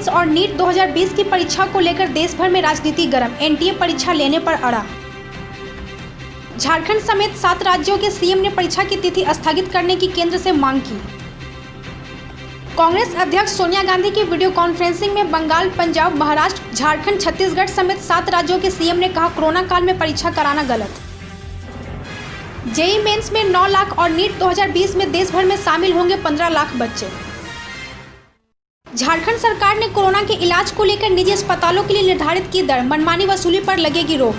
Mains और NEET 2020 की परीक्षा को लेकर देश भर में राजनीति गर्म। एनटीए परीक्षा लेने पर अड़ा। झारखंड समेत 7 राज्यों के सीएम ने परीक्षा की तिथि स्थगित करने की केंद्र से मांग की। कांग्रेस अध्यक्ष सोनिया गांधी की वीडियो कॉन्फ्रेंसिंग में बंगाल, पंजाब, महाराष्ट्र, झारखंड, छत्तीसगढ़ समेत 7 राज्यों के सीएम ने कहा, कोरोना काल में परीक्षा कराना गलत। जेईई मेंस में 9 लाख और नीट 2020 में देश भर में शामिल होंगे 15 लाख बच्चे। झारखंड सरकार ने कोरोना के इलाज को लेकर निजी अस्पतालों के लिए निर्धारित की दर, मनमानी वसूली पर लगेगी रोक।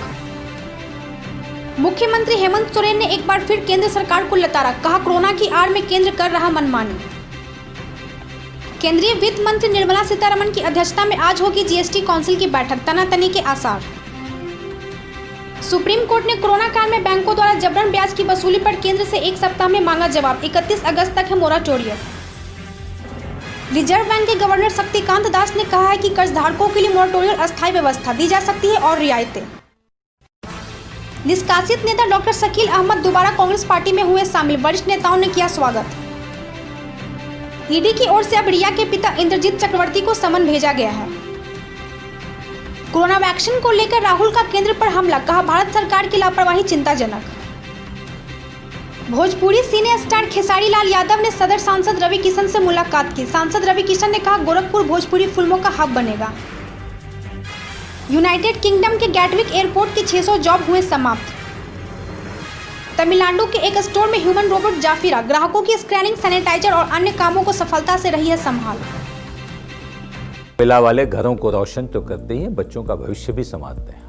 मुख्यमंत्री हेमंत सोरेन ने एक बार फिर केंद्र सरकार को लताड़ा, कहा कोरोना की आड़ में केंद्र कर रहा मनमानी। केंद्रीय वित्त मंत्री निर्मला सीतारमण की अध्यक्षता में आज होगी जीएसटी काउंसिल की बैठक, तनातनी के आसार। सुप्रीम कोर्ट ने कोरोना काल में बैंकों द्वारा जबरन ब्याज की वसूली पर केंद्र से 1 सप्ताह में मांगा जवाब। 31 अगस्त तक है मोराटोरियम। रिजर्व बैंक के गवर्नर शक्तिकांत दास ने कहा है कि कर्जधारकों के लिए मोराटोरियम अस्थायी व्यवस्था दी जा सकती है और रियायतें। निष्कासित नेता डॉक्टर शकील अहमद दोबारा कांग्रेस पार्टी में हुए शामिल, वरिष्ठ नेताओं ने किया स्वागत। ईडी की ओर से अब रिया के पिता इंद्रजीत चक्रवर्ती को समन भेजा गया है। कोरोना वैक्सीन को लेकर राहुल का केंद्र पर हमला, कहा भारत सरकार की लापरवाही चिंताजनक। भोजपुरी सिने स्टार खेसारी लाल यादव ने सदर सांसद रवि किशन से मुलाकात की। सांसद रवि किशन ने कहा, गोरखपुर भोजपुरी फिल्मों का हब बनेगा। यूनाइटेड किंगडम के गैटविक एयरपोर्ट की 600 जॉब हुए समाप्त। तमिलनाडु के एक स्टोर में ह्यूमन रोबोट जाफिरा, ग्राहकों की स्कैनिंग, सैनिटाइजर और अन्य कामों को सफलता से रही है संभाल। कोयला वाले घरों को रोशन तो करते ही हैं, बच्चों का भविष्य भी संवारते हैं।